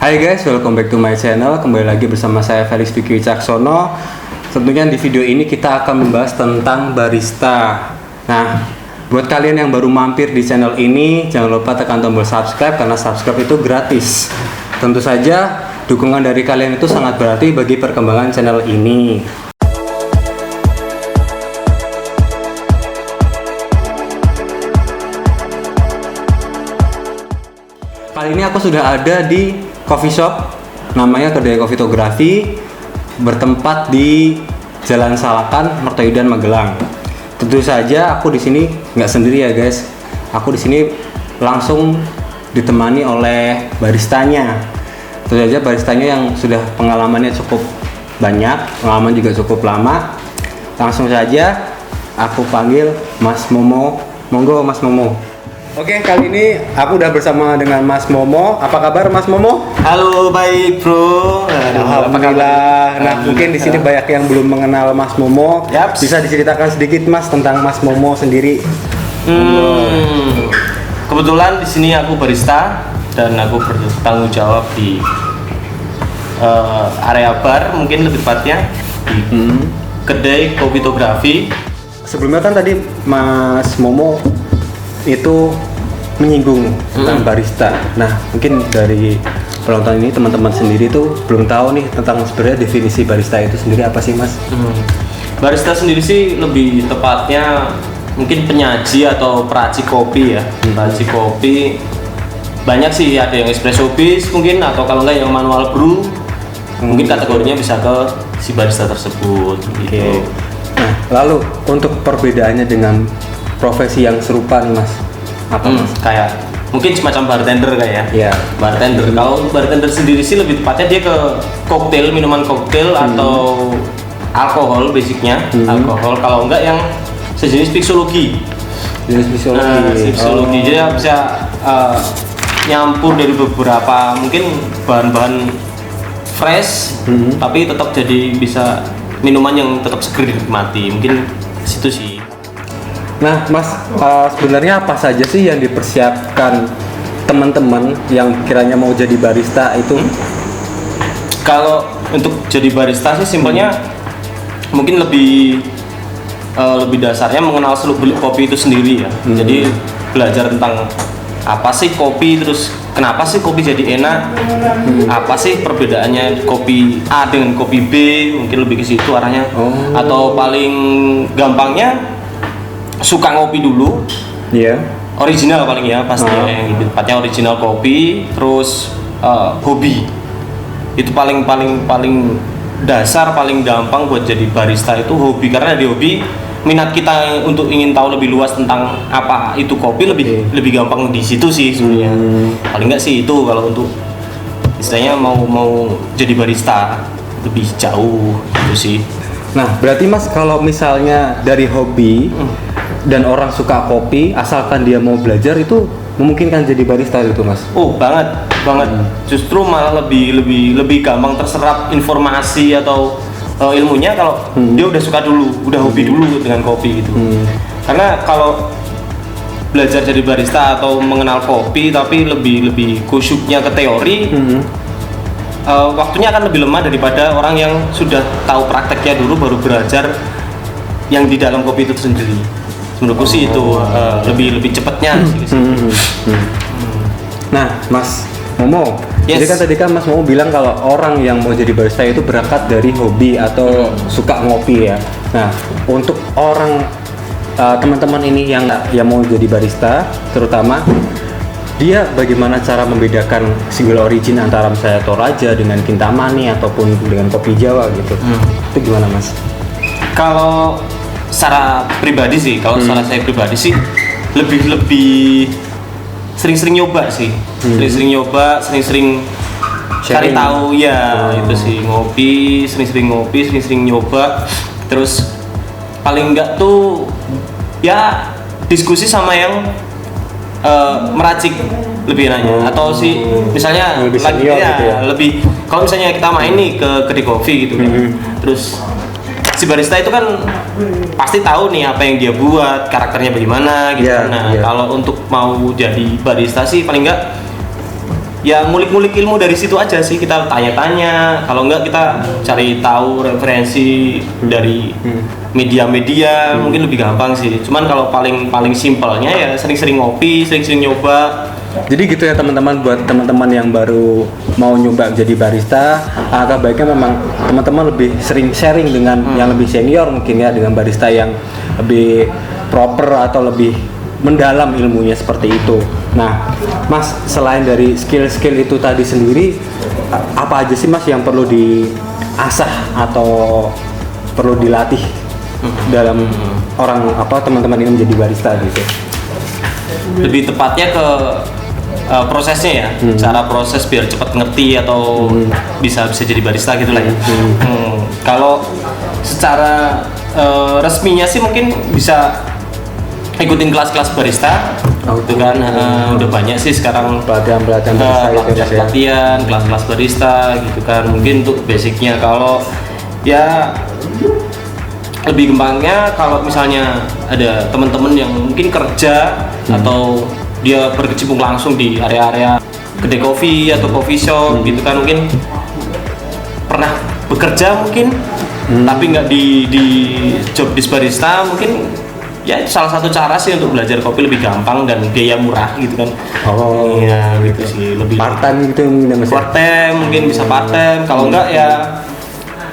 Hai guys, welcome back to my channel. Kembali lagi bersama saya Felix Vicky Wicaksono. Tentunya di video ini kita akan membahas tentang barista. Nah, buat kalian yang baru mampir di channel ini, jangan lupa tekan tombol subscribe karena subscribe itu gratis. Tentu saja, dukungan dari kalian itu sangat berarti bagi perkembangan channel ini. Kali ini aku sudah ada di coffee shop, namanya Kedai Koffitografi, bertempat di Jalan Salakan, Mertoyudan, Magelang. Tentu saja aku di sini nggak sendiri ya guys. Aku di sini langsung ditemani oleh baristanya. Tentu saja baristanya yang sudah pengalamannya cukup banyak, pengalaman juga cukup lama. Langsung saja aku panggil Mas Momo. Monggo Mas Momo. Oke, kali ini aku udah bersama dengan Mas Momo. Apa kabar Mas Momo? Halo, baik bro. Alhamdulillah. Nah, mungkin di sini banyak yang belum mengenal Mas Momo. Yaps. Bisa diceritakan sedikit Mas tentang Mas Momo sendiri? Kebetulan di sini aku barista dan aku bertanggung jawab di area bar, mungkin lebih tepatnya di Kedai Koffitografi. Sebelumnya kan tadi Mas Momo itu menyinggung tentang barista. Nah, mungkin dari penonton ini teman-teman sendiri tuh belum tahu nih tentang sebenarnya definisi barista itu sendiri apa sih Mas? Barista sendiri sih lebih tepatnya mungkin penyaji atau peracik kopi ya. Peracik kopi banyak sih, ada yang espresso base mungkin, atau kalau enggak yang manual brew. Mungkin kategorinya bisa ke si barista tersebut gitu. Nah, lalu untuk perbedaannya dengan profesi yang serupa nih Mas, apa Mas? Kayak mungkin semacam bartender kayak ya. Iya. Bartender. Kalau untuk bartender sendiri sih lebih tepatnya dia ke koktail, minuman koktail atau alkohol basicnya. Alkohol, kalau enggak yang sejenis mixologi. Jenis Mixologi. Jadi bisa nyampur dari beberapa mungkin bahan-bahan fresh, tapi tetap jadi bisa minuman yang tetap seger dinikmati. Mungkin situ sih. Nah, Mas, sebenarnya apa saja sih yang dipersiapkan teman-teman yang kiranya mau jadi barista itu? Kalau untuk jadi barista sih simpelnya mungkin lebih dasarnya mengenal seluk-beluk kopi itu sendiri ya. Jadi belajar tentang apa sih kopi, terus kenapa sih kopi jadi enak, apa sih perbedaannya kopi A dengan kopi B, mungkin lebih ke situ arahnya. Atau paling gampangnya suka ngopi dulu, original paling ya pastinya, yang tepatnya original kopi, terus hobi itu paling dasar, paling gampang buat jadi barista itu hobi, karena di hobi minat kita untuk ingin tahu lebih luas tentang apa itu kopi lebih gampang di situ sih sebenarnya. Paling enggak sih itu kalau untuk istilahnya mau jadi barista lebih jauh itu sih. Nah, berarti Mas kalau misalnya dari hobi dan orang suka kopi, asalkan dia mau belajar itu memungkinkan jadi barista itu Mas? Oh banget. Justru malah lebih gampang terserap informasi atau ilmunya kalau dia udah suka dulu, udah hobi dulu dengan kopi gitu. Karena kalau belajar jadi barista atau mengenal kopi tapi lebih kusyuknya ke teori, waktunya akan lebih lemah daripada orang yang sudah tahu prakteknya dulu baru belajar yang di dalam kopi itu sendiri. Menurutku sih itu lebih cepatnya sih. Nah, Mas Momo, Yes. jadi kan tadi kan Mas Momo bilang kalau orang yang mau jadi barista itu berangkat dari hobi atau suka ngopi ya. Nah, untuk orang teman-teman ini yang mau jadi barista, terutama dia bagaimana cara membedakan single origin antara misalnya Toraja dengan Kintamani ataupun dengan kopi Jawa gitu? Itu gimana Mas? Kalau secara pribadi sih, secara saya pribadi sih lebih sering-sering nyoba sih, sering-sering cari tahu ya. Itu sih sering-sering nyoba, terus paling enggak tuh ya diskusi sama yang meracik lebih enaknya, atau sih misalnya lebih lagi senior ya, gitu ya. lebih kalau misalnya kita main nih ke kedai kopi gitu kan, terus si barista itu kan pasti tahu nih apa yang dia buat, karakternya bagaimana gitu. Kalau untuk mau jadi barista sih paling enggak ya ngulik-ngulik ilmu dari situ aja sih, kita tanya-tanya, kalau enggak kita cari tahu referensi dari media-media, mungkin lebih gampang sih. Cuman kalau paling simpelnya ya sering-sering ngopi, sering-sering nyoba. Jadi gitu ya teman-teman, buat teman-teman yang baru mau nyoba jadi barista, agak baiknya memang teman-teman lebih sering sharing dengan yang lebih senior mungkin ya, dengan barista yang lebih proper atau lebih mendalam ilmunya seperti itu. Nah, Mas, selain dari skill-skill itu tadi sendiri, apa aja sih Mas yang perlu diasah atau perlu dilatih dalam teman-teman ini menjadi barista gitu? Lebih tepatnya ke prosesnya ya, cara proses biar cepat ngerti atau bisa jadi barista gitu lah ya. Kalau secara resminya sih mungkin bisa ikutin kelas-kelas barista, itu kan udah banyak sih sekarang pelatihan barista gitu ya. Pelatihan kelas-kelas barista gitu kan, mungkin untuk basicnya. Kalau ya lebih gampangnya kalau misalnya ada teman-teman yang mungkin kerja atau dia berkecimpung langsung di area-area kedai kopi atau coffee shop gitu kan, mungkin pernah bekerja mungkin tapi nggak di job desk barista, mungkin ya itu salah satu cara sih untuk belajar kopi lebih gampang dan biaya murah gitu kan. Oh iya gitu sih, lebih part time gitu mungkin Mas. Part time mungkin bisa part time, kalau enggak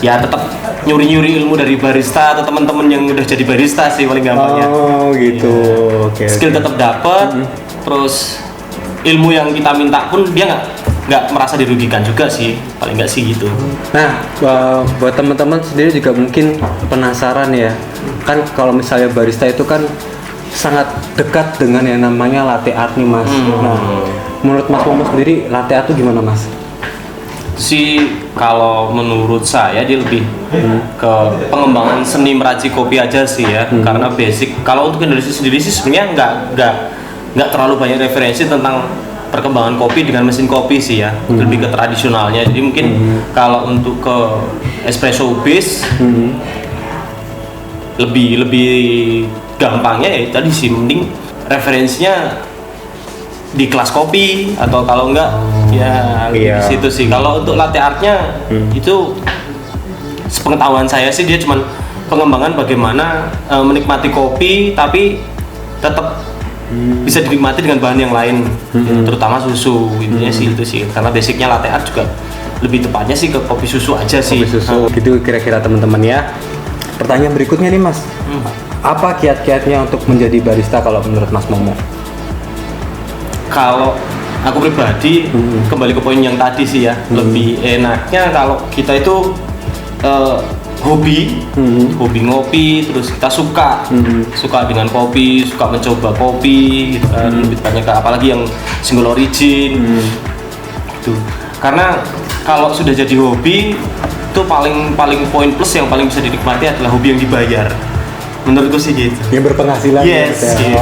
ya tetap nyuri-nyuri ilmu dari barista atau teman-teman yang udah jadi barista sih paling gampangnya. Oh gitu. Ya. Oke. Skill tetap dapat, terus ilmu yang kita minta pun dia nggak merasa dirugikan juga sih, paling nggak sih gitu. Nah, buat teman-teman sendiri juga mungkin penasaran ya, kan kalau misalnya barista itu kan sangat dekat dengan yang namanya latte art nih Mas. Nah, menurut Mas Momo sendiri latte art itu gimana Mas? Sih kalau menurut saya dia lebih ke pengembangan seni meracik kopi aja sih ya, karena basic. Kalau untuk Indonesia sendiri sih sebenarnya nggak terlalu banyak referensi tentang perkembangan kopi dengan mesin kopi sih ya, lebih ke tradisionalnya. Jadi mungkin kalau untuk ke espresso base lebih gampangnya ya tadi sih, mending referensinya di kelas kopi atau kalau enggak di situ sih. Kalau untuk latte artnya itu sepengetahuan saya sih dia cuman pengembangan bagaimana menikmati kopi tapi tetap bisa dinikmati dengan bahan yang lain, terutama susu. Intinya sih itu sih, karena basicnya latte art juga lebih tepatnya sih ke kopi susu aja sih. Kopi susu gitu kira-kira teman-teman ya. Pertanyaan berikutnya nih Mas, apa kiat-kiatnya untuk menjadi barista kalau menurut Mas Momo? Kalau aku pribadi kembali ke poin yang tadi sih ya, lebih enaknya kalau kita itu hobi ngopi, terus kita suka dengan kopi, suka mencoba kopi gitu kan. Lebih banyak apalagi yang single origin gitu. Karena kalau sudah jadi hobi itu paling poin plus yang paling bisa dinikmati adalah hobi yang dibayar. Menurutku sih gitu. Yang berpenghasilan. Yes, gitu.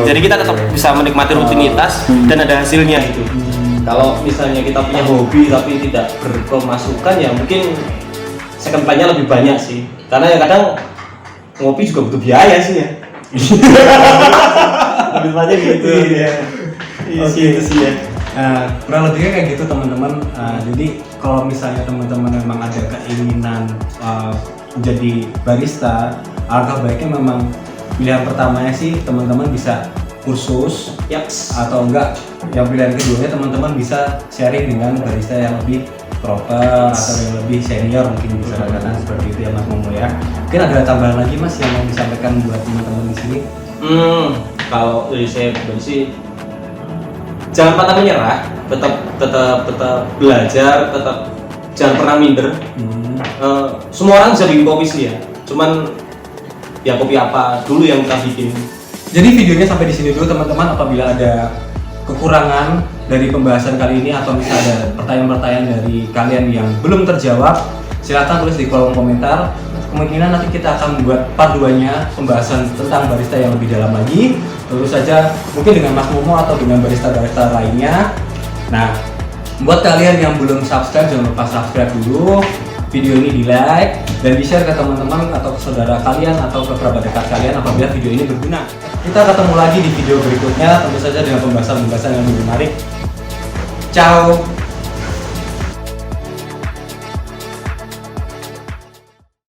Jadi kita tetap bisa menikmati rutinitas dan ada hasilnya itu. Kalau misalnya kita punya hobi tapi tidak berpemasukan ya mungkin second plan-nya lebih banyak sih. Karena ya kadang ngopi juga butuh biaya sih ya. Lebih banyak gitu. Iya. Itu sih ya. Kurang lebihnya kayak gitu teman-teman. Jadi kalau misalnya teman-teman memang ada keinginan menjadi barista, alangkah baiknya memang pilihan pertamanya sih teman-teman bisa kursus, atau enggak yang pilihan keduanya teman-teman bisa sharing dengan barista yang lebih proper atau yang lebih senior, mungkin bisa katakan seperti itu ya Mas Momo ya. Mungkin ada tambahan lagi Mas yang mau disampaikan buat teman-teman di sini? Kalau dari saya pribadi sih jangan pantang menyerah, tetap belajar, tetap jangan pernah minder. Semua orang bisa bikin kopi sih ya, cuman ya kopi apa dulu yang kita bikin. Jadi videonya sampai di sini dulu teman-teman. Apabila ada kekurangan dari pembahasan kali ini atau misalnya ada pertanyaan-pertanyaan dari kalian yang belum terjawab, silakan tulis di kolom komentar. Kemungkinan nanti kita akan membuat part 2-nya pembahasan tentang barista yang lebih dalam lagi. Tentu saja mungkin dengan Mas Momo atau dengan barista-barista lainnya. Nah, buat kalian yang belum subscribe, jangan lupa subscribe dulu. Video ini di like dan di share ke teman-teman atau ke saudara kalian atau ke kerabat dekat kalian apabila video ini berguna. Kita ketemu lagi di video berikutnya, tentu saja dengan pembahasan-pembahasan yang lebih menarik. Ciao.